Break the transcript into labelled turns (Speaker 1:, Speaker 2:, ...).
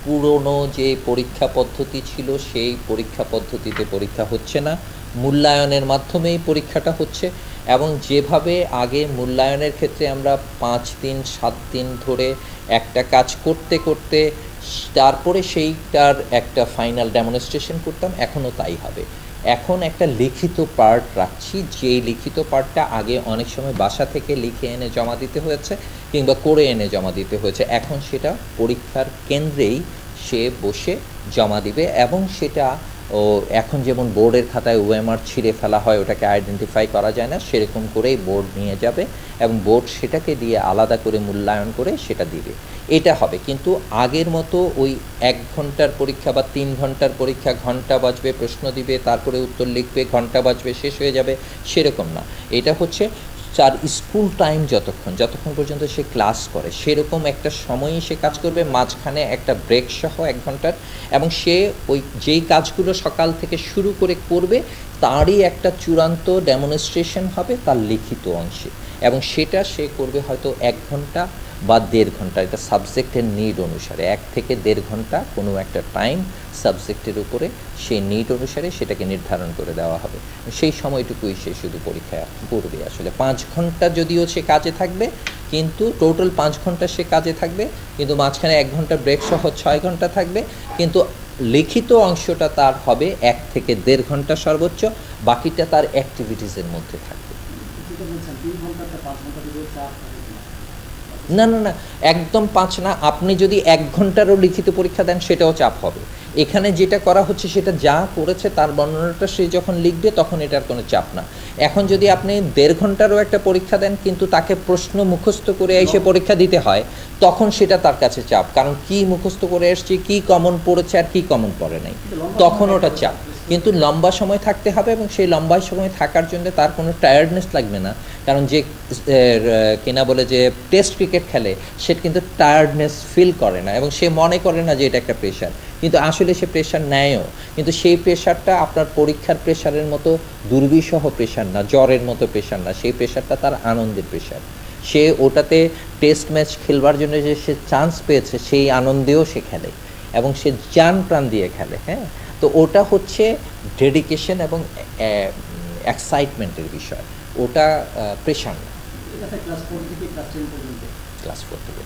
Speaker 1: পুরনো যে পরীক্ষা পদ্ধতি ছিল সেই পরীক্ষা পদ্ধতিতে পরীক্ষা হচ্ছে না, মূল্যায়নের মাধ্যমেই পরীক্ষাটা হচ্ছে। এবং যেভাবে আগে মূল্যায়নের ক্ষেত্রে আমরা 5 দিন 7 দিন ধরে একটা কাজ করতে করতে তারপরে সেইটার একটা ফাইনাল ডেমনস্ট্রেশন করতাম, এখনও তাই হবে। এখন একটা লিখিত পার্ট রাখছি, যেই লিখিত পার্টটা আগে অনেক সময় বাসা থেকে লিখে এনে জমা দিতে হয়েছে কিংবা করে এনে জমা দিতে হয়েছে, এখন সেটা পরীক্ষার কেন্দ্রেই সে বসে জমা দিবে। এবং সেটা এখন যেমন বোর্ডের খাতায় ওএমআর ছিঁড়ে ফেলা হয়, ওটাকে আইডেন্টিফাই করা যায় না, সেরকম করেই বোর্ড নিয়ে যাবে এবং বোর্ড সেটাকে দিয়ে আলাদা করে মূল্যায়ন করে সেটা দিবে। এটা হবে। কিন্তু আগের মতো ওই 1 ঘন্টার পরীক্ষা বা 3 ঘন্টার পরীক্ষা, ঘন্টা বাজবে, প্রশ্ন দিবে, তারপরে উত্তর লিখবে, ঘন্টা বাজবে, শেষ হয়ে যাবে, সেরকম না। এটা হচ্ছে তার স্কুল টাইম যতক্ষণ পর্যন্ত সে ক্লাস করে সেরকম একটা সময়ই সে কাজ করবে, মাঝখানে একটা ব্রেক সহ 1 ঘন্টার। এবং সে ওই যেই কাজগুলো সকাল থেকে শুরু করে করবে তারই একটা চূড়ান্ত ডেমনস্ট্রেশন হবে তার লিখিত অংশে, এবং সেটা সে করবে হয়তো 1 ঘন্টা বা 1.5 ঘন্টা। এটা সাবজেক্টের নিড অনুসারে 1 থেকে 1.5 ঘন্টা কোনো একটা টাইম সাবজেক্টের উপরে সেই নিড অনুসারে সেটাকে নির্ধারণ করে দেওয়া হবে। সেই সময়টুকুই সে শুধু পরীক্ষা করবে। আসলে 5 ঘন্টা যদিও সে কাজে থাকবে, কিন্তু টোটাল 5 ঘন্টা সে কাজে থাকবে, কিন্তু মাঝখানে 1 ঘন্টা ব্রেক সহ 6 ঘন্টা থাকবে। কিন্তু লিখিত অংশটা তার হবে 1 থেকে 1.5 ঘন্টা সর্বোচ্চ, বাকিটা তার অ্যাক্টিভিটিসের মধ্যে থাকবে। না না না, একদম 5 না। আপনি যদি 1 ঘন্টারও লিখিত পরীক্ষা দেন সেটাও চাপ হবে। এখানে যেটা করা হচ্ছে সেটা যা করেছে তার বর্ণনাটা সে যখন লিখবে তখন এটার কোনো চাপ না। এখন যদি আপনি 1.5 ঘন্টারও একটা পরীক্ষা দেন কিন্তু তাকে প্রশ্ন মুখস্থ করে এসে পরীক্ষা দিতে হয়, তখন সেটা তার কাছে চাপ। কারণ কি মুখস্থ করে এসছে, কি কমন পড়েছে আর কি কমন পড়ে নাই, তখন ওটা চাপ। কিন্তু লম্বা সময় থাকতে হবে, এবং সেই লম্বা সময় থাকার জন্য তার কোনো টায়ার্ডনেস লাগবে না। কারণ যে কিনা বলে যে টেস্ট ক্রিকেট খেলে সে কিন্তু টায়ার্ডনেস ফিল করে না, এবং সে মনে করে না যে এটা একটা প্রেশার, কিন্তু আসলে সে প্রেশার নেয়ও। কিন্তু সেই প্রেশারটা আপনার পরীক্ষার প্রেশারের মতো দুর্বিষহ প্রেশার না, জ্বরের মতো প্রেশার না, সেই প্রেশারটা তার আনন্দের প্রেশার। সে ওটাতে টেস্ট ম্যাচ খেলবার জন্য যে সে চান্স পেয়েছে সেই আনন্দেও সে খেলে, এবং সে জান প্রাণ দিয়ে খেলে। হ্যাঁ, তো ওটা হচ্ছে ডেডিকেশন এবং এক্সাইটমেন্টের বিষয়, ওটা প্রেশার না। ক্লাস 4 থেকে